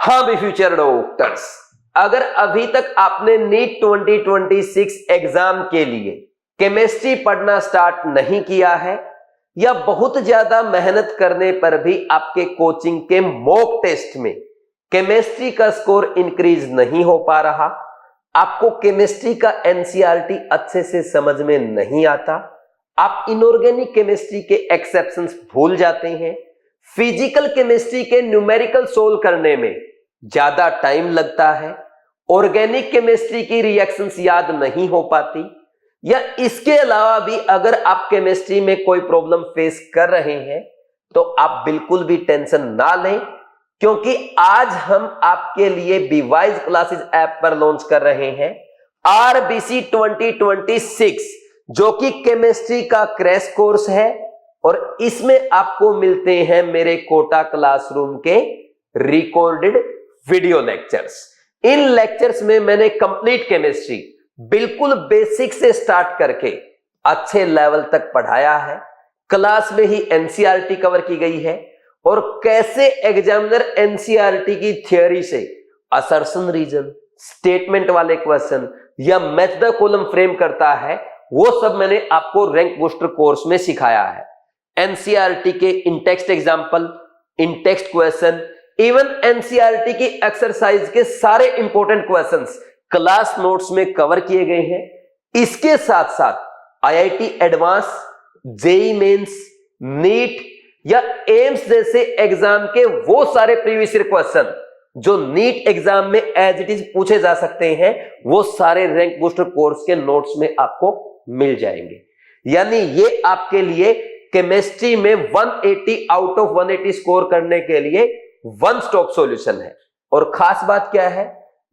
हाँ भी future doctors, अगर अभी तक आपने नीट 2026 एग्जाम के लिए केमिस्ट्री पढ़ना स्टार्ट नहीं किया है या बहुत ज्यादा मेहनत करने पर भी आपके कोचिंग के मॉक टेस्ट में केमिस्ट्री का स्कोर इंक्रीज नहीं हो पा रहा, आपको केमिस्ट्री का एनसीईआरटी अच्छे से समझ में नहीं आता, आप इनऑर्गेनिक केमिस्ट्री के एक्सेप्शंस भूल जाते हैं, फिजिकल केमिस्ट्री के न्यूमेरिकल सोल्व करने में ज्यादा टाइम लगता है, ऑर्गेनिक केमिस्ट्री की रिएक्शंस याद नहीं हो पाती, या इसके अलावा भी अगर आप केमिस्ट्री में कोई प्रॉब्लम फेस कर रहे हैं तो आप बिल्कुल भी टेंशन ना लें, क्योंकि आज हम आपके लिए बीवाइज क्लासेस ऐप पर लॉन्च कर रहे हैं आरबीसी 2026, जो कि केमिस्ट्री का क्रैश कोर्स है और इसमें आपको मिलते हैं मेरे कोटा क्लासरूम के रिकॉर्डेड वीडियो लेक्चर्स। इन लेक्चर्स में मैंने कंप्लीट केमिस्ट्री बिल्कुल बेसिक से स्टार्ट करके अच्छे लेवल तक पढ़ाया है, क्लास में ही एनसीईआरटी कवर की गई है और कैसे एग्जामिनर एनसीईआरटी की थ्योरी से असर्शन रीजन, स्टेटमेंट वाले क्वेश्चन या मैच द कॉलम फ्रेम करता है, वो सब मैंने आपको रैंक बूस्टर कोर्स में सिखाया है। एनसीईआरटी के in text example, in text question, even NCERT की एक्सरसाइज के सारे इंपॉर्टेंट क्वेश्चंस क्लास नोट्स में कवर किए गए हैं। इसके साथ साथ IIT advance, JEE mains, NEET या एम्स जैसे एग्जाम के वो सारे प्रीवियस ईयर क्वेश्चन जो नीट एग्जाम में एज इट इज पूछे जा सकते हैं, वो सारे रैंक बूस्टर कोर्स के नोट्स में आपको मिल जाएंगे। यानी ये आपके लिए केमिस्ट्री में 180 आउट ऑफ 180 स्कोर करने के लिए वन स्टॉप सॉल्यूशन है। और खास बात क्या है,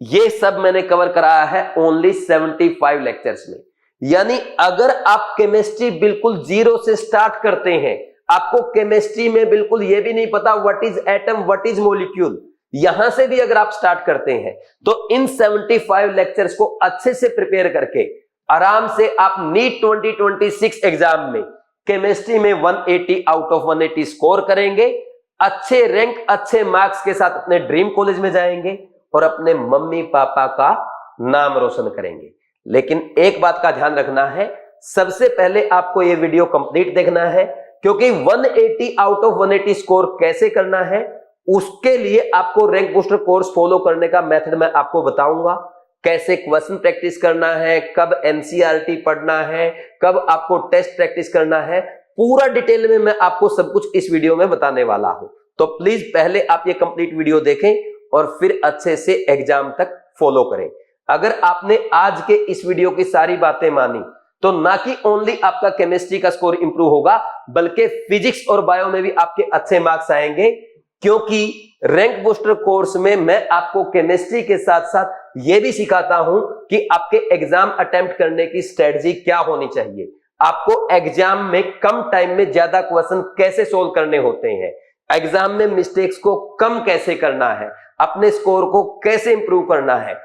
ये सब मैंने कवर कराया है ओनली 75 लेक्चर्स में। यानी अगर आप केमिस्ट्री बिल्कुल जीरो से स्टार्ट करते हैं, आपको केमिस्ट्री में बिल्कुल ये भी नहीं पता what is atom, what is molecule, यहां से भी अगर आप स्टार्ट करते हैं तो इन 75 लेक्चर्स को अच्छे से प्रिपेयर करके आराम से आप नीट 2026 एग्जाम में केमिस्ट्री में 180 आउट ऑफ 180 स्कोर करेंगे, अच्छे रैंक, अच्छे मार्क्स के साथ अपने ड्रीम कॉलेज में जाएंगे और अपने मम्मी पापा का नाम रोशन करेंगे। लेकिन एक बात का ध्यान रखना है, सबसे पहले आपको यह वीडियो कंप्लीट देखना है, क्योंकि 180 आउट ऑफ 180 स्कोर कैसे करना है उसके लिए आपको रैंक बूस्टर कोर्स फॉलो करने का मेथड मैं आपको बताऊंगा। कैसे क्वेश्चन प्रैक्टिस करना है, कब एनसीईआरटी पढ़ना है, कब आपको टेस्ट प्रैक्टिस करना है, पूरा डिटेल में मैं आपको सब कुछ इस वीडियो में बताने वाला हूं। तो प्लीज पहले आप ये कंप्लीट वीडियो देखें और फिर अच्छे से एग्जाम तक फॉलो करें। अगर आपने आज के इस वीडियो की सारी बातें मानी तो ना कि ओनली आपका केमिस्ट्री का स्कोर इंप्रूव होगा, बल्कि फिजिक्स और बायो में भी आपके अच्छे मार्क्स आएंगे, क्योंकि रैंक बूस्टर कोर्स में मैं आपको केमिस्ट्री के साथ साथ यह भी सिखाता हूं कि आपके एग्जाम अटेम्प्ट करने की स्ट्रेटजी क्या होनी चाहिए, आपको एग्जाम में कम टाइम में ज्यादा क्वेश्चन कैसे सोल्व करने होते हैं, एग्जाम में मिस्टेक्स को कम कैसे करना है, अपने स्कोर को कैसे इंप्रूव करना है,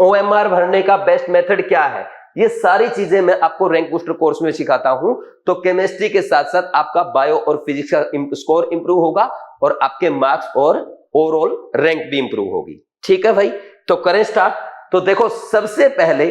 ओएमआर भरने का बेस्ट मेथड क्या है, ये सारी चीजें मैं आपको रैंक बूस्टर कोर्स में सिखाता हूं। तो केमिस्ट्री के साथ साथ आपका बायो और फिजिक्स का स्कोर इंप्रूव होगा और आपके मार्क्स और ओवरऑल रैंक भी इंप्रूव होगी। ठीक है भाई, तो करें स्टार्ट। तो देखो, सबसे पहले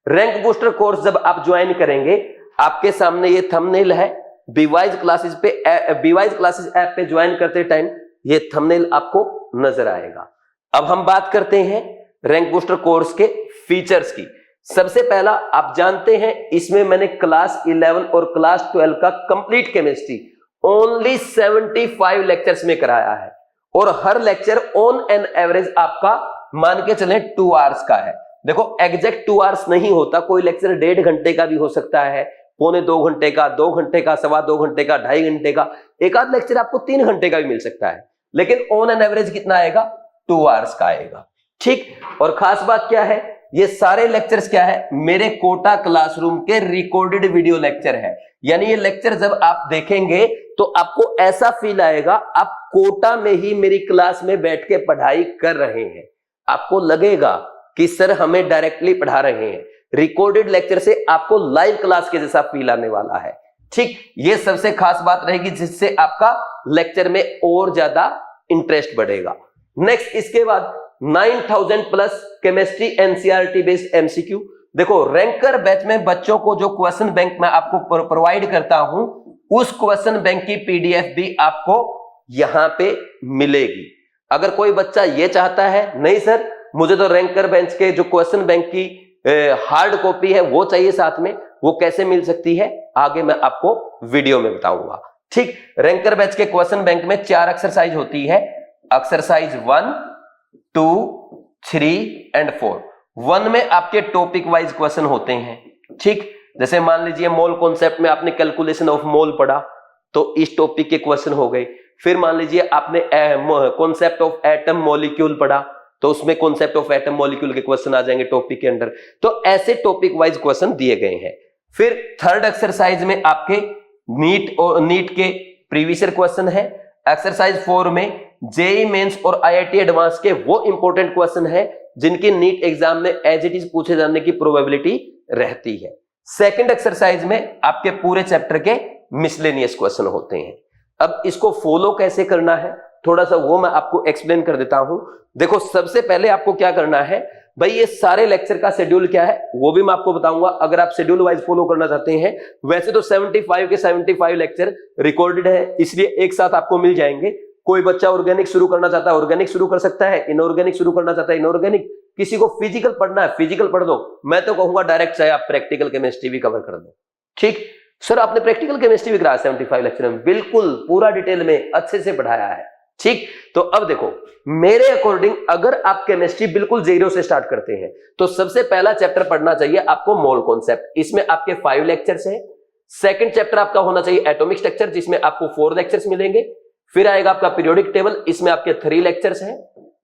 रैंक बूस्टर कोर्स जब आप ज्वाइन करेंगे, आपके सामने ये थंबनेल है। बीवाइज क्लासेस ऐप पे ज्वाइन करते टाइम ये थंबनेल आपको नजर आएगा। अब हम बात करते हैं रैंक बूस्टर कोर्स के फीचर्स की। सबसे पहला, आप जानते हैं इसमें मैंने क्लास 11 और क्लास 12 का कंप्लीट केमिस्ट्री ओनली 75 लेक्चर्स में कराया है और हर लेक्चर ऑन एन एवरेज आपका मान के चले 2 आवर्स का है। देखो, एग्जैक्ट 2 आवर्स नहीं होता, कोई लेक्चर 1.5 घंटे का भी हो सकता है, पौने 2 घंटे का, 2 घंटे का, सवा 2 घंटे का, 2.5 घंटे का, एक आध लेक्चर आपको 3 घंटे का भी मिल सकता है, लेकिन ऑन एन एवरेज कितना आएगा, 2 आवर्स का आएगा। ठीक, और खास बात क्या है, ये सारे लेक्चर्स क्या है, मेरे कोटा क्लासरूम के रिकॉर्डेड वीडियो लेक्चर है। यानी ये लेक्चर जब आप देखेंगे तो आपको ऐसा फील आएगा आप कोटा में ही मेरी क्लास में बैठ के पढ़ाई कर रहे हैं, आपको लगेगा कि सर हमें डायरेक्टली पढ़ा रहे हैं। रिकॉर्डेड लेक्चर से आपको लाइव क्लास के जैसा फील आने वाला है। ठीक, ये सबसे खास बात रहेगी जिससे आपका लेक्चर में और ज्यादा इंटरेस्ट बढ़ेगा। नेक्स्ट इसके बाद 9000 plus chemistry NCERT based MCQ. देखो रैंकर बैच में बच्चों को जो क्वेश्चन बैंक मैं आपको प्रोवाइड करता हूं उस क्वेश्चन बैंक की पीडीएफ भी आपको यहां पे मिलेगी। अगर कोई बच्चा ये चाहता है नहीं सर मुझे तो रैंकर बेंच के जो क्वेश्चन बैंक की हार्ड कॉपी है वो चाहिए साथ में, वो कैसे मिल सकती है आगे मैं आपको वीडियो में बताऊंगा। ठीक, रैंकर बैच के क्वेश्चन बैंक में 4 एक्सरसाइज होती है, एक्सरसाइज 1, 2, 3 एंड 4। 1 में आपके टॉपिक वाइज क्वेश्चन होते हैं। ठीक, जैसे मान लीजिए मोल कॉन्सेप्ट में आपने कैलकुलेशन ऑफ मोल पढ़ा तो इस टॉपिक के क्वेश्चन हो गए। फिर मान लीजिए आपने कॉन्सेप्ट ऑफ एटम मॉलिक्यूल पढ़ा तो उसमें कॉन्सेप्ट ऑफ एटम मॉलिक्यूल के क्वेश्चन आ जाएंगे टॉपिक के अंदर। तो ऐसे टॉपिक वाइज क्वेश्चन दिए गए हैं। फिर थर्ड एक्सरसाइज में आपके नीट के प्रीवियस ईयर क्वेश्चन है। एक्सरसाइज 4 में जेईई मेंस और आईआईटी एडवांस के वो इंपॉर्टेंट क्वेश्चन है जिनकी नीट एग्जाम में एज इट इज पूछे जाने की प्रोबेबिलिटी रहती है। सेकंड एक्सरसाइज में आपके पूरे चैप्टर के मिसलेनियस क्वेश्चन होते हैं। अब इसको फॉलो कैसे करना है थोड़ा सा वो मैं आपको एक्सप्लेन कर देता हूं। देखो सबसे पहले आपको क्या करना है भाई, ये सारे लेक्चर का शेड्यूल क्या है वो भी मैं आपको बताऊंगा अगर आप शेड्यूल वाइज फॉलो करना चाहते हैं। वैसे तो 75 के 75 लेक्चर रिकॉर्डेड है इसलिए एक साथ आपको मिल जाएंगे। कोई बच्चा ऑर्गेनिक शुरू करना चाहता है ऑर्गेनिक शुरू कर सकता है, इनऑर्गेनिक शुरू करना चाहता है इनऑर्गेनिक, किसी को फिजिकल पढ़ना है फिजिकल पढ़ दो। मैं तो कहूंगा डायरेक्ट चाहे आप प्रैक्टिकल केमिस्ट्री भी कवर कर दो। ठीक सर आपने प्रैक्टिकल केमिस्ट्री भी कराया 75 लेक्चर में, बिल्कुल पूरा डिटेल में अच्छे से पढ़ाया है। ठीक, तो अब देखो मेरे अकॉर्डिंग अगर आप केमिस्ट्री बिल्कुल जीरो से स्टार्ट करते हैं तो सबसे पहला चैप्टर पढ़ना चाहिए आपको मोल कॉन्सेप्ट, इसमें आपके 5 लेक्चर्स हैं। सेकंड चैप्टर आपका होना चाहिए एटॉमिक स्ट्रक्चर जिसमें आपको 4 लेक्चर्स मिलेंगे। फिर आएगा आपका पीरियोडिक टेबल, इसमें आपके 3 लेक्चर्स हैं।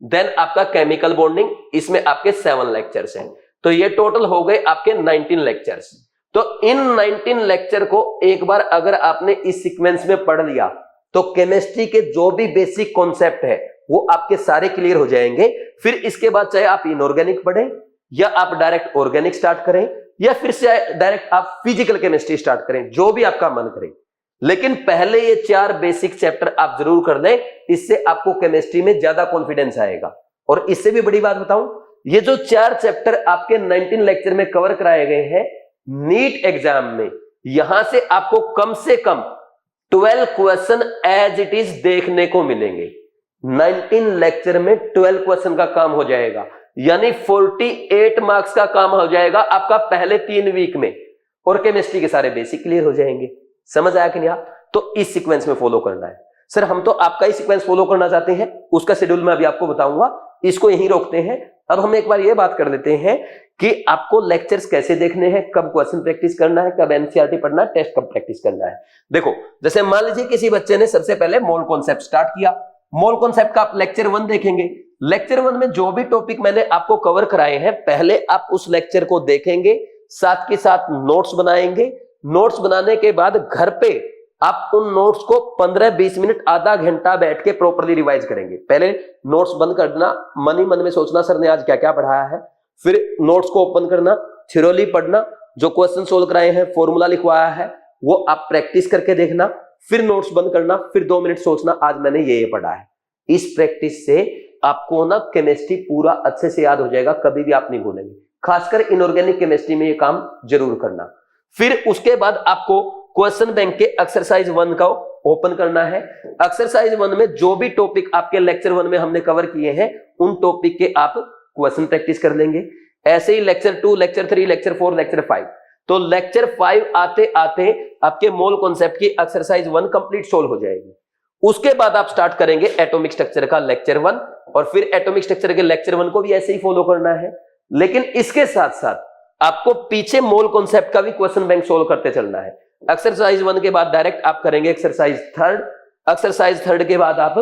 देन आपका केमिकल बॉन्डिंग, इसमें आपके 7 लेक्चर्स हैं। तो ये टोटल हो गए आपके 19 लेक्चर्स। तो इन 19 लेक्चर को एक बार अगर आपने इस सीक्वेंस में पढ़ लिया तो केमिस्ट्री के जो भी बेसिक कॉन्सेप्ट है वो आपके सारे क्लियर हो जाएंगे। फिर इसके बाद चाहे आप इनऑर्गेनिक पढ़ें या आप डायरेक्ट ऑर्गेनिक स्टार्ट करें या फिर से डायरेक्ट आप फिजिकल केमिस्ट्री स्टार्ट करें, जो भी आपका मन करे। लेकिन पहले ये 4 बेसिक चैप्टर आप जरूर कर लें, इससे आपको केमिस्ट्री में ज्यादा कॉन्फिडेंस आएगा। और इससे भी बड़ी बात बताऊं, ये जो 4 चैप्टर आपके 19 लेक्चर में कवर कराए गए हैं नीट एग्जाम में, यहां से आपको कम से कम 12 क्वेश्चन एज इट इज देखने को मिलेंगे। 19 लेक्चर में 12 क्वेश्चन का काम हो जाएगा, यानी 48 मार्क्स का काम हो जाएगा आपका पहले 3 वीक में, और केमिस्ट्री के सारे बेसिक क्लियर हो जाएंगे। समझ आया कि नहीं? तो इस सीक्वेंस में फॉलो करना है। सर हम तो आपका ही सीक्वेंस फॉलो करना चाहते हैं, उसका शेड्यूल मैं अभी आपको बताऊंगा, इसको यहीं रोकते हैं। अब हम एक बार ये बात कर लेते हैं कि आपको लेक्चर्स कैसे देखने हैं, कब क्वेश्चन प्रैक्टिस करना है, कब एनसीईआरटी पढ़ना है, टेस्ट कब प्रैक्टिस करना है। देखो जैसे मान लीजिए किसी बच्चे ने सबसे पहले मोल कॉन्सेप्ट स्टार्ट किया, मोल कॉन्सेप्ट का आप लेक्चर 1 देखेंगे। लेक्चर 1 में जो भी टॉपिक मैंने आपको कवर कराए हैं पहले आप उस लेक्चर को देखेंगे, साथ के साथ नोट्स बनाएंगे। नोट्स बनाने के बाद घर पे आप उन नोट्स को 15-20 मिनट आधा घंटा बैठ के प्रॉपर्ली रिवाइज करेंगे। पहले नोट्स बंद करना, मन ही मन में सोचना सर ने आज क्या क्या पढ़ाया है, फिर नोट्स को ओपन करना, थ्योरी पढ़ना, जो क्वेश्चन सोल्व कराए हैं फॉर्मूला लिखवाया है वो आप प्रैक्टिस करके देखना, फिर नोट्स बंद करना, फिर 2 मिनट सोचना आज मैंने ये पढ़ा है। इस प्रैक्टिस से आपको ना केमिस्ट्री पूरा अच्छे से याद हो जाएगा, कभी भी आप नहीं भूलेंगे। खासकर इनऑर्गेनिक केमिस्ट्री में ये काम जरूर करना। फिर उसके बाद आपको क्वेश्चन बैंक के एक्सरसाइज 1 का ओपन करना है। एक्सरसाइज 1 में जो भी टॉपिक आपके लेक्चर 1 में हमने कवर किए हैं उन टॉपिक के आप क्वेश्चन प्रैक्टिस कर लेंगे। ऐसे ही लेक्चर 2, लेक्चर 3, लेक्चर 4, लेक्चर 5। तो लेक्चर 5 आते आते आपके मोल कॉन्सेप्ट की एक्सरसाइज 1 कंप्लीट सोल्व हो जाएगी। उसके बाद आप स्टार्ट करेंगे एटॉमिक स्ट्रक्चर का लेक्चर 1, और फिर एटॉमिक स्ट्रक्चर के लेक्चर 1 को भी ऐसे ही फॉलो करना है। लेकिन इसके साथ साथ आपको पीछे मोल कॉन्सेप्ट का भी क्वेश्चन बैंक सोल्व करते चलना है। एक्सरसाइज 1 के बाद डायरेक्ट आप करेंगे एक्सरसाइज 3, एक्सरसाइज 3 के बाद आप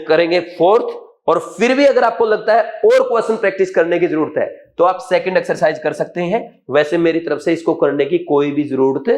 करेंगे 4th, और फिर भी अगर आपको लगता है और क्वेश्चन प्रैक्टिस करने की जरूरत है तो आप सेकंड एक्सरसाइज कर सकते हैं। वैसे मेरी तरफ से इसको करने की कोई भी जरूरत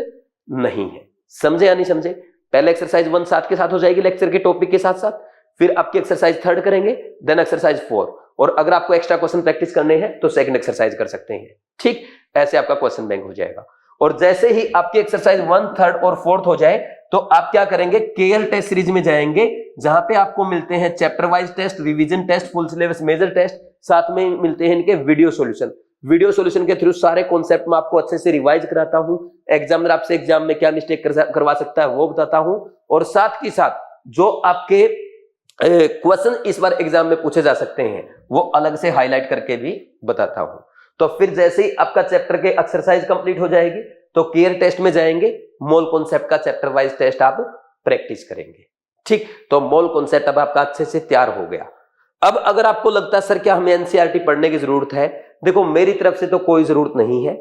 नहीं है। समझे या नहीं समझे? पहले एक्सरसाइज 1 साथ के साथ हो जाएगी लेक्चर के टॉपिक के साथ साथ, फिर आपकी एक्सरसाइज 3 करेंगे, देन एक्सरसाइज 4, और अगर आपको एक्स्ट्रा क्वेश्चन प्रैक्टिस करने हैं तो सेकंड एक्सरसाइज कर सकते हैं। ठीक, ऐसे आपका क्वेश्चन बैंक हो जाएगा। और जैसे ही आपकी एक्सरसाइज 1, 3 और 4th हो जाए तो आप क्या करेंगे, केएल टेस्ट सीरीज में जाएंगे, जहां पे आपको मिलते हैं chapter wise test, revision test, full syllabus major test, साथ में मिलते हैं इनके वीडियो सॉल्यूशन। वीडियो सॉल्यूशन के थ्रू सारे कॉन्सेप्ट में आपको अच्छे से रिवाइज कराता हूं, एग्जामिनर आपसे एग्जाम में क्या मिस्टेक करवा सकता है वो बताता हूं, और साथ ही साथ जो आपके क्वेश्चन इस बार एग्जाम में पूछे जा सकते हैं वो अलग से हाईलाइट करके भी बताता हूं। तो फिर जैसे ही आपका चैप्टर के एक्सरसाइज कंप्लीट हो जाएगी तो केयर टेस्ट में जाएंगे, मोल कॉन्सेप्ट का चैप्टर वाइज टेस्ट आप प्रैक्टिस करेंगे। ठीक, तो मोल कॉन्सेप्ट अब आपका अच्छे से तैयार हो गया। अब अगर आपको लगता है सर क्या हमें एनसीईआरटी पढ़ने की जरूरत है, देखो मेरी तरफ से तो कोई जरूरत नहीं है,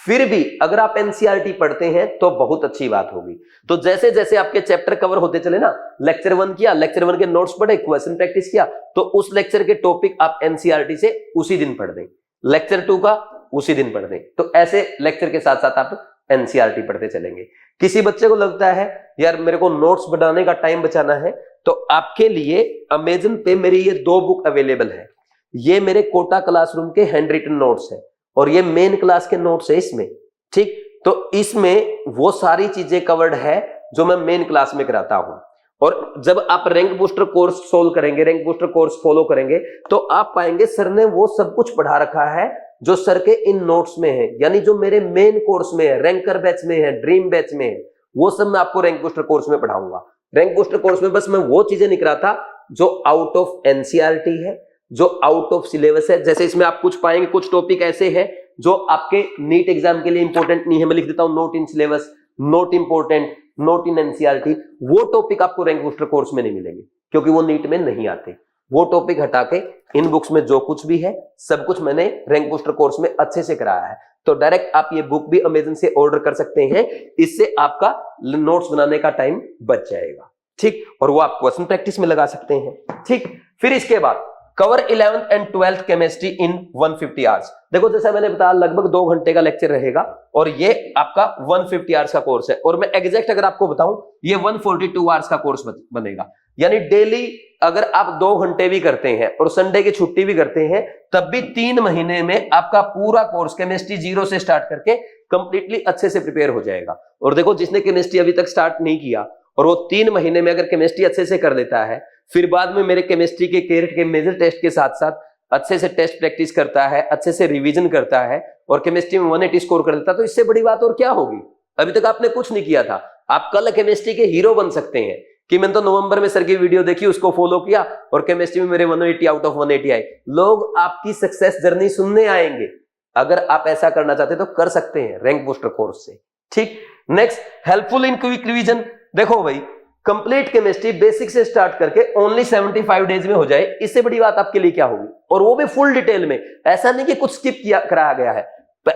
फिर भी अगर आप एनसीईआरटी पढ़ते हैं तो बहुत अच्छी बात होगी। तो जैसे जैसे आपके चैप्टर कवर होते चले ना, लेक्चर 1 किया, लेक्चर 1 के नोट्स पढ़े, क्वेश्चन प्रैक्टिस किया, तो उस लेक्चर के टॉपिक आप एनसीईआरटी से उसी दिन पढ़ दें, लेक्चर 2 का उसी दिन पढ़ दें। तो ऐसे लेक्चर के साथ साथ आप एनसीईआरटी पढ़ते चलेंगे। किसी बच्चे को लगता है यार मेरे को नोट्स बनाने का टाइम बचाना है, तो आपके लिए अमेजन पे मेरी ये 2 बुक अवेलेबल है। ये मेरे कोटा क्लासरूम के हैंड रिटन नोट्स है और ये मेन क्लास के नोट्स है इसमें। ठीक, तो इसमें वो सारी चीजें कवर्ड है जो मैं मेन क्लास में कराता हूं। और जब आप रैंक बूस्टर कोर्स सोल्व करेंगे, रैंक बूस्टर कोर्स फॉलो करेंगे, तो आप पाएंगे सर ने वो सब कुछ पढ़ा रखा है जो सर के इन नोट्स में है, यानी जो मेरे मेन कोर्स में है, रैंकर बैच में है, ड्रीम बैच में है, वो सब मैं आपको रैंक बूस्टर कोर्स में पढ़ाऊंगा। रैंक बूस्टर कोर्स में बस मैं वो चीजें नहीं कराता जो आउट ऑफ एनसीईआरटी है, जो आउट ऑफ सिलेबस है। जैसे इसमें आप कुछ पाएंगे, कुछ टॉपिक ऐसे हैं जो आपके नीट एग्जाम के लिए इंपॉर्टेंट नहीं है, मैं लिख देता हूं note in syllabus, note important, note in NCERT. वो टॉपिक आपको रैंक बूस्टर कोर्स में नहीं मिलेंगे क्योंकि वो नीट में नहीं आते। वो टॉपिक हटा के इन बुक्स में जो कुछ भी है सब कुछ मैंने रैंक बूस्टर कोर्स में अच्छे से कराया है। तो डायरेक्ट आप ये बुक भी अमेजन से ऑर्डर कर सकते हैं, इससे आपका नोट्स बनाने का टाइम बच जाएगा। ठीक, और वो आप क्वेश्चन प्रैक्टिस में लगा सकते हैं। ठीक, फिर इसके बाद cover 11th and 12th chemistry in 150 hours. देखो जैसा मैंने बताया लगभग 2 घंटे का लेक्चर रहेगा और ये आपका 150 आवर्स का कोर्स है। और मैं एग्जैक्ट अगर आपको बताऊं ये 142 आवर्स का कोर्स बनेगा, यानी डेली अगर आप 2 घंटे भी करते हैं और संडे की छुट्टी भी करते हैं तब भी 3 महीने में आपका पूरा कोर्स केमिस्ट्री 0 से स्टार्ट करके कंप्लीटली अच्छे से प्रिपेयर हो जाएगा। और देखो जिसने केमिस्ट्री अभी तक स्टार्ट नहीं किया और वो 3 महीने में अगर केमिस्ट्री अच्छे से कर लेता है, फिर बाद में मेरे केमिस्ट्री के कैरेट के मेजर टेस्ट के साथ साथ अच्छे से टेस्ट प्रैक्टिस करता है, अच्छे से रिवीजन करता है और केमिस्ट्री में 180 स्कोर कर लेता है, तो इससे बड़ी बात और क्या होगी। अभी तक आपने कुछ नहीं किया था, आप कल केमिस्ट्री के हीरो बन सकते हैं कि मैंने तो नवंबर में सर की वीडियो देखी, उसको फॉलो किया और केमिस्ट्री में मेरे 180 आउट ऑफ 180 आए। लोग आपकी सक्सेस जर्नी सुनने आएंगे। अगर आप ऐसा करना चाहते तो कर सकते हैं रैंक बूस्टर कोर्स से। ठीक, next helpful in quick revision. देखो भाई कंप्लीट केमिस्ट्री बेसिक से स्टार्ट करके ओनली 75 डेज में हो जाए, इससे बड़ी बात आपके लिए क्या होगी, और वो भी फुल डिटेल में। ऐसा नहीं कि कुछ स्किप किया कराया गया है।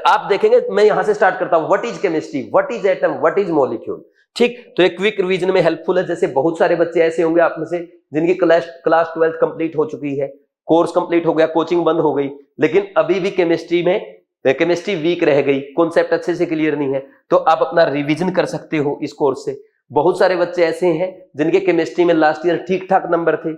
आप देखेंगे मैं यहां से स्टार्ट करता हूं, what is chemistry, what is atom, what is molecule. ठीक, तो एक क्विक रिवीजन में हेल्पफुल है। जैसे बहुत सारे बच्चे ऐसे होंगे आप में से जिनकी क्लास 12th कंप्लीट हो चुकी है, कोर्स कंप्लीट हो गया, कोचिंग बंद हो गई, लेकिन अभी भी केमिस्ट्री में केमिस्ट्री वीक रह गई, कॉन्सेप्ट अच्छे से क्लियर नहीं है, तो आप अपना रिवीजन कर सकते हो इस कोर्स से। बहुत सारे बच्चे ऐसे हैं जिनके केमिस्ट्री में लास्ट ईयर ठीक ठाक नंबर थे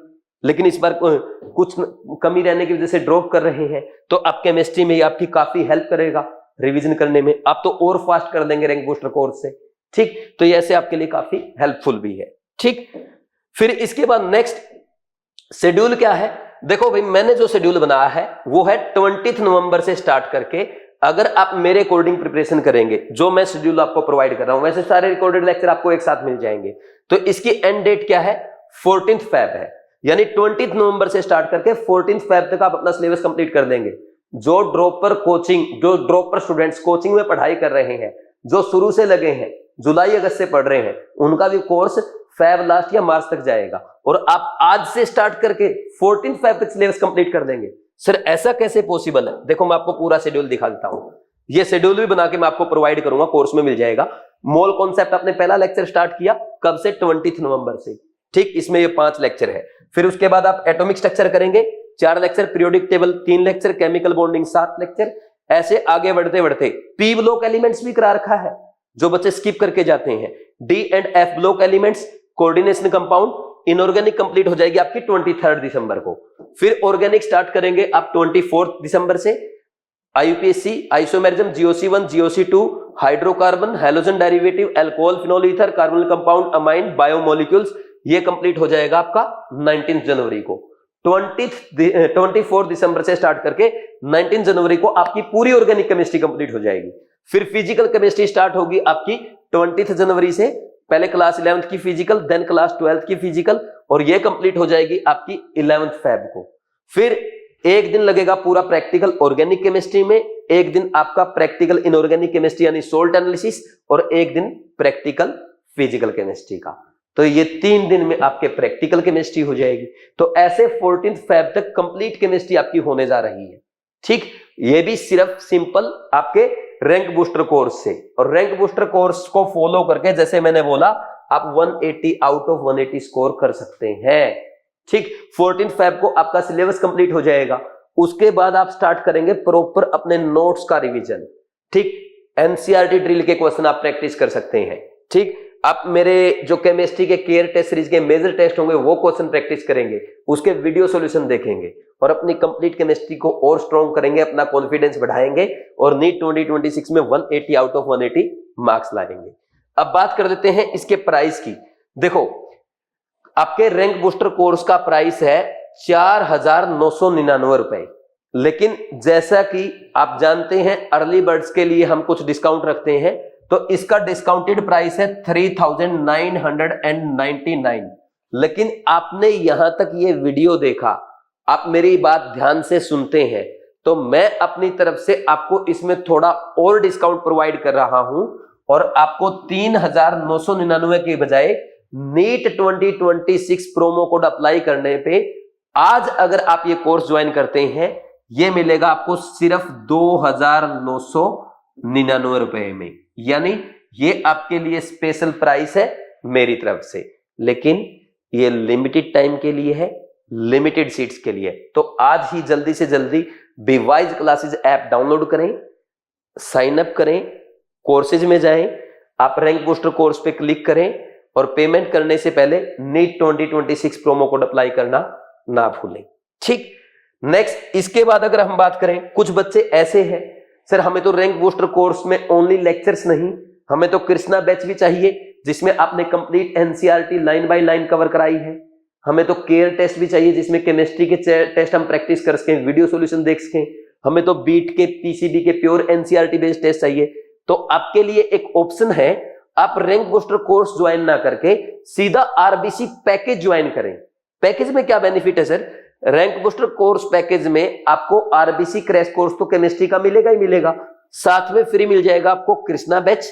लेकिन इस बार कुछ कमी रहने की वजह से ड्रॉप कर रहे हैं, तो आप केमिस्ट्री में आपकी काफी हेल्प करेगा रिवीजन करने में। आप तो और फास्ट कर देंगे रैंक बूस्टर कोर्स से। ठीक, तो ये ऐसे आपके लिए काफी हेल्पफुल भी है। ठीक, फिर इसके बाद नेक्स्ट शेड्यूल क्या है। देखो भाई मैंने जो शेड्यूल बनाया है वो है 20 नवंबर से स्टार्ट करके, अगर आप मेरे अकॉर्डिंग प्रिपरेशन करेंगे, जो मैं शेड्यूल आपको प्रोवाइड कर रहा हूं, वैसे सारे रिकॉर्डेड लेक्चर आपको एक साथ मिल जाएंगे। तो इसकी एंड डेट क्या है, 14 फेब है, यानी 20 नवंबर से स्टार्ट करके 14 फेब तक आप अपना सिलेबस कंप्लीट कर देंगे। जो ड्रॉपर स्टूडेंट्स कोचिंग में पढ़ाई कर रहे हैं, जो शुरू से लगे हैं, जुलाई अगस्त से पढ़ रहे हैं, उनका भी कोर्स फेब लास्ट या मार्च तक जाएगा और आप आज से स्टार्ट करके 14 फेब तक सिलेबस कंप्लीट कर देंगे। सर ऐसा कैसे पॉसिबल है? देखो मैं आपको पूरा शेड्यूल दिखा देता हूं। ये शेड्यूल भी बना के मैं आपको प्रोवाइड करूंगा, कोर्स में मिल जाएगा। मोल कॉन्सेप्ट आपने पहला लेक्चर स्टार्ट किया कब से, 20 नवंबर से। ठीक, इसमें ये 5 लेक्चर है। फिर उसके बाद आप एटॉमिक स्ट्रक्चर करेंगे 4 lecture, periodic table 3 lecture, chemical bonding 7 lecture. ऐसे आगे बढ़ते बढ़ते पी ब्लॉक एलिमेंट्स भी करा रखा है, जो बच्चे स्किप करके जाते हैं। D and F block elements, coordination compound, inorganic complete हो जाएगी आपकी 23 दिसंबर को। फिर ऑर्गेनिक स्टार्ट करेंगे आप 24 दिसंबर से। IUPAC, isomerism, GOC1, GOC2, hydrocarbon, halogen derivative, alcohol, phenol ether, carbonyl compound, amine, biomolecules, ये कंप्लीट हो जाएगा आपका 19 जनवरी को। 24 दिसंबर से स्टार्ट करके 19 जनवरी को आपकी पूरी ऑर्गेनिक केमिस्ट्री कंप्लीट हो जाएगी। फिर फिजिकल केमिस्ट्री स्टार्ट होगी आपकी 20 जनवरी से। पहले क्लास 11th की फिजिकल, देन क्लास 12th की फिजिकल, और ये कंप्लीट हो जाएगी आपकी 11th फेब को। फिर एक दिन लगेगा पूरा प्रैक्टिकल ऑर्गेनिक केमिस्ट्री में, एक दिन आपका प्रैक्टिकल इनऑर्गेनिक केमिस्ट्री यानी सोल्ट एनालिसिस, और एक दिन प्रैक्टिकल फिजिकल केमिस्ट्री का। तो ये 3 दिन में आपके प्रैक्टिकल केमिस्ट्री हो जाएगी। तो ऐसे 14 फेब तक कंप्लीट केमिस्ट्री आपकी होने जा रही है। ठीक, ये भी सिर्फ सिंपल आपके रैंक बूस्टर कोर्स से। और रैंक बूस्टर कोर्स को फॉलो करके जैसे मैंने बोला आप 180 आउट ऑफ 180 स्कोर कर सकते हैं। ठीक, 14 फेब को आपका सिलेबस कंप्लीट हो जाएगा। उसके बाद आप स्टार्ट करेंगे प्रॉपर अपने नोट्स का रिवीजन। ठीक, एनसीईआरटी ड्रिल के क्वेश्चन आप प्रैक्टिस कर सकते हैं। ठीक, आप मेरे जो केमिस्ट्री के केयर टेस्ट सीरीज के मेजर टेस्ट होंगे वो क्वेश्चन प्रैक्टिस करेंगे, उसके वीडियो सॉल्यूशन देखेंगे और अपनी कंप्लीट केमिस्ट्री को और स्ट्रॉन्ग करेंगे, अपना कॉन्फिडेंस बढ़ाएंगे और नीट 2026 में 180 आउट ऑफ 180 मार्क्स लाएंगे। अब बात कर देते हैं इसके प्राइस की। देखो, आपके रैंक बूस्टर कोर्स का प्राइस है 4,999 रुपए, लेकिन जैसा कि आप जानते हैं अर्ली बर्ड्स के लिए हम कुछ डिस्काउंट रखते हैं, तो इसका डिस्काउंटेड प्राइस है 3,999। लेकिन आपने यहां तक ये वीडियो देखा, आप मेरी बात ध्यान से सुनते हैं, तो मैं अपनी तरफ से आपको इसमें थोड़ा और डिस्काउंट प्रोवाइड कर रहा हूं और आपको 3,999 के बजाय नीट 2026 प्रोमो कोड अप्लाई करने पे आज अगर आप ये कोर्स ज्वाइन करते हैं, ये मिलेगा आपको सिर्फ 2,999 रुपए में। यानी ये आपके लिए स्पेशल प्राइस है मेरी तरफ से, लेकिन ये लिमिटेड टाइम के लिए है, लिमिटेड सीट्स के लिए। तो आज ही जल्दी से जल्दी बीवाइज क्लासेस ऐप डाउनलोड करें, साइन अप करें, कोर्सेज में जाएं, आप रैंक बूस्टर कोर्स पे क्लिक करें और पेमेंट करने से पहले नीट 2026 प्रोमो कोड अप्लाई करना ना भूलें। ठीक, नेक्स्ट इसके बाद अगर हम बात करें, कुछ बच्चे ऐसे हैं सर हमें तो रैंक बूस्टर कोर्स में ओनली लेक्चर्स नहीं, हमें तो कृष्णा बैच भी चाहिए जिसमें आपने complete NCERT line by line cover कराई है, हमें तो केयर टेस्ट भी चाहिए जिसमें केमिस्ट्री के टेस्ट हम प्रैक्टिस कर सकें, वीडियो सॉल्यूशन देख सकें, हमें तो बीट के पीसीबी के प्योर एनसीईआरटी बेस्ड टेस्ट चाहिए। तो आपके लिए एक ऑप्शन है, आप रैंक बूस्टर कोर्स ज्वाइन ना करके सीधा आरबीसी पैकेज ज्वाइन करें। पैकेज में क्या बेनिफिट है sir? Rank booster course package में आपको आरबीसी क्रैश कोर्स तो केमिस्ट्री का मिलेगा ही मिलेगा, साथ में फ्री मिल जाएगा आपको Krishna batch,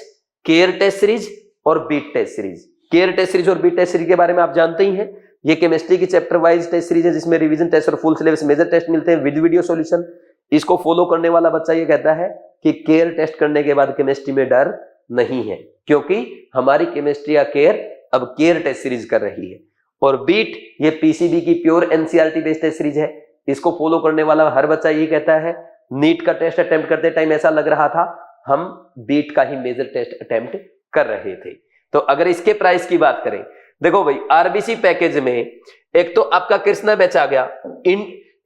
care test series और beat test series. Care test series और बीट टेस्ट सीरीज के बारे में आप जानते ही हैं, ये केमिस्ट्री की चैप्टर वाइज टेस्ट सीरीज है जिसमें रिवीजन टेस्ट और फुल सिलेबस मेजर टेस्ट मिलते हैं विद वीडियो सॉल्यूशन। इसको फॉलो करने वाला बच्चा ये कहता है कि केयर टेस्ट करने के बाद केमिस्ट्री में डर नहीं है, क्योंकि हमारी केमिस्ट्री या केयर अब केयर टेस्ट सीरीज कर रही है। और बीट ये पीसीबी की pure NCERT based test series है, इसको फॉलो करने वाला हर बच्चा ये कहता है नीट का टेस्ट अटेम्प्ट करते टाइम ऐसा लग रहा था हम बीट का ही मेजर टेस्ट अटेम्प्ट कर रहे थे। तो अगर इसके प्राइस की बात करें, देखो भाई आरबीसी पैकेज में एक तो आपका कृष्णा बैच आ गया,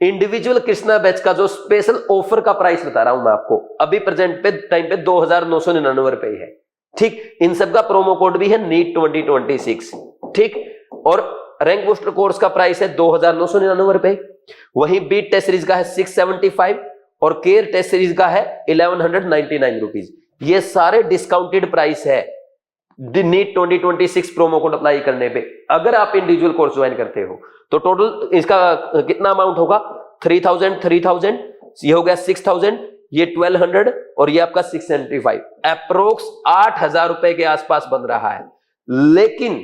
इंडिविजुअल कृष्णा बैच का जो स्पेशल ऑफर का प्राइस बता रहा हूं मैं आपको, अभी प्रेजेंट पे टाइम पे 2,999 रुपए है। ठीक, इन सब का प्रोमो कोड भी है नीट 2026। ठीक, और रैंक बूस्टर कोर्स का प्राइस है 2,999 रुपए, वहीं बीट टेस्ट सीरीज का है 675 और केयर टेस्ट सीरीज का है 1,199 रुपीज। ये सारे डिस्काउंटेड प्राइस है नीट 2026 प्रोमो कोड अप्लाई करने पे। अगर आप इंडिविजुअल कोर्स ज्वाइन करते हो तो टोटल इसका कितना अमाउंट होगा? 3,000 ये हो गया 6,000, ये 1,200 और ये आपका 675, अप्रोक्स 8,000 रुपए के आसपास बन रहा है। लेकिन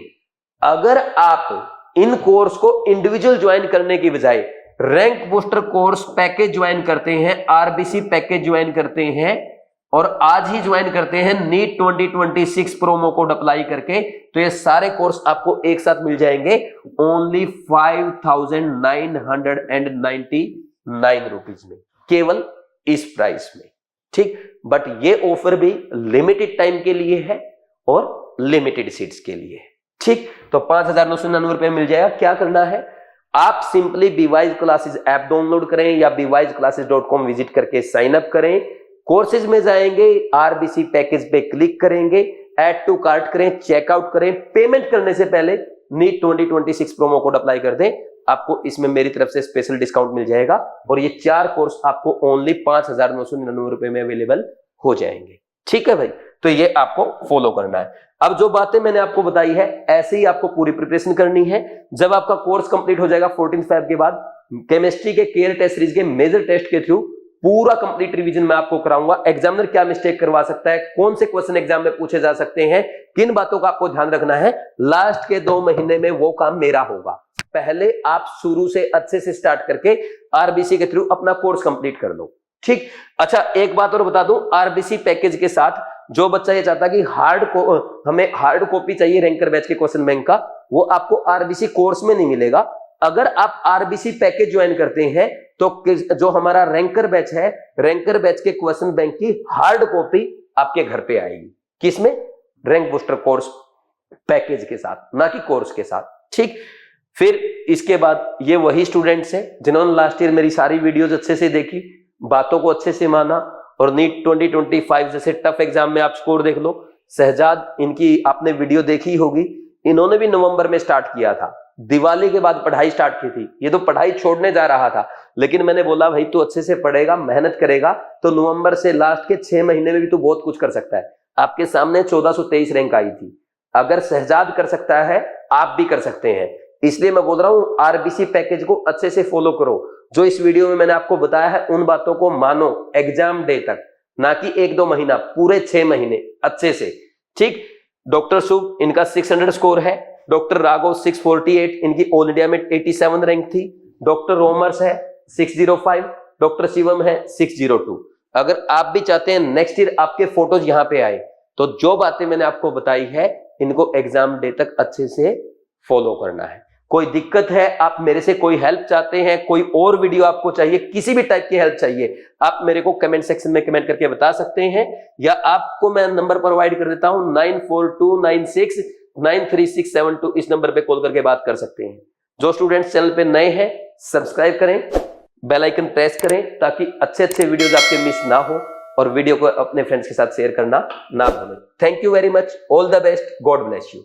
अगर आप इन कोर्स को इंडिविजुअल ज्वाइन करने की बजाय rank booster course package join करते हैं, आरबीसी पैकेज ज्वाइन करते हैं और आज ही ज्वाइन करते हैं नीट 2026 प्रोमो कोड अप्लाई करके, तो ये सारे कोर्स आपको एक साथ मिल जाएंगे ओनली 5,999 रुपीज में, केवल इस प्राइस में। ठीक, बट ये ऑफर भी लिमिटेड टाइम के लिए है और लिमिटेड सीट्स के लिए है। ठीक, तो 5,999 रुपए मिल जाएगा। क्या करना है, आप simply BY's classes app download करें या bysclasses.com विजिट करके साइन अप करें। कोर्सेज में जाएंगे, RBC पैकेज पे क्लिक करेंगे, ऐड टू कार्ट करें, चेकआउट करें। पेमेंट करने से पहले नीट 2026 प्रोमो कोड अप्लाई कर दें, आपको इसमें मेरी तरफ से स्पेशल डिस्काउंट मिल जाएगा और ये 4 कोर्स आपको ओनली 5,999 रुपए में अवेलेबल हो जाएंगे। ठीक है भाई, तो ये आपको फॉलो करना है। अब जो बातें मैंने आपको बताई है ऐसे ही आपको पूरी प्रिपरेशन करनी है। जब आपका कोर्स कंप्लीट हो जाएगा 14 फेब के बाद, केमिस्ट्री के केयर टेस्ट सीरीज के मेजर टेस्ट के थ्रू पूरा कंप्लीट रिवीजन मैं आपको कराऊंगा। एग्जामिनर क्या मिस्टेक करवा सकता है, कौन से क्वेश्चन एग्जाम में पूछे जा सकते हैं, किन बातों का आपको ध्यान रखना है, लास्ट के 2 महीने में वो काम मेरा होगा। पहले आप शुरू से अच्छे से स्टार्ट करके आरबीसी के थ्रू अपना कोर्स कंप्लीट कर लो। ठीक, अच्छा एक बात और बता दूं, आरबीसी पैकेज के साथ जो बच्चा ये चाहता कि हमें हार्ड कॉपी चाहिए रैंकर बैच के क्वेश्चन बैंक का, वो आपको आरबीसी कोर्स में नहीं मिलेगा। अगर आप आरबीसी पैकेज ज्वाइन करते हैं तो जो हमारा रैंकर बैच है, रैंकर बैच के क्वेश्चन बैंक की हार्ड कॉपी आपके घर पे आएगी। किसमें? रैंक बूस्टर कोर्स पैकेज के साथ, ना कि कोर्स के साथ। ठीक, फिर इसके बाद ये वही स्टूडेंट्स हैं जिन्होंने लास्ट ईयर मेरी सारी वीडियोस अच्छे से देखी, बातों को अच्छे से माना और नीट 2025 जैसे टफ एग्जाम में आप स्कोर देख लो। शहजाद, इनकी आपने वीडियो देखी होगी, इन्होंने भी नवंबर में स्टार्ट किया था, दिवाली के बाद पढ़ाई स्टार्ट की थी। ये तो पढ़ाई छोड़ने जा रहा था, लेकिन मैंने बोला भाई तू अच्छे से पढ़ेगा, मेहनत करेगा तो नवंबर से लास्ट के 6 महीने में भी तू बहुत कुछ कर सकता है। आपके सामने 1423 रैंक आई थी। अगर शहजाद कर सकता है, आप भी कर सकते हैं। इसलिए मैं बोल रहा हूं आरबीसी पैकेज को अच्छे से फॉलो करो। जो इस वीडियो में मैंने आपको बताया है उन बातों को मानो एग्जाम डे तक, ना कि 1-2 महीना, पूरे 6 महीने अच्छे से। ठीक, डॉक्टर शुभ इनका 600 स्कोर है, डॉक्टर राघव 648, इनकी ऑल इंडिया में 87 रैंक थी, डॉक्टर रोमर्स है 605, डॉक्टर शिवम है 602। अगर आप भी चाहते हैं नेक्स्ट ईयर आपके फोटोज यहां पे आए, तो जो बातें मैंने आपको बताई है इनको एग्जाम डे तक अच्छे से फॉलो करना है। कोई दिक्कत है, आप मेरे से कोई हेल्प चाहते हैं, कोई और वीडियो आपको चाहिए, किसी भी टाइप की हेल्प चाहिए, आप मेरे को कमेंट सेक्शन में कमेंट करके बता सकते हैं, या आपको मैं नंबर प्रोवाइड कर देता हूं 9429693672। इस नंबर पे कॉल करके बात कर सकते हैं। जो स्टूडेंट्स चैनल पे नए हैं सब्सक्राइब करें, बेल आइकन प्रेस करें ताकि अच्छे वीडियोज आपके मिस ना हो, और वीडियो को अपने फ्रेंड्स के साथ शेयर करना ना भूलें। Thank you very much, all the best, God bless you.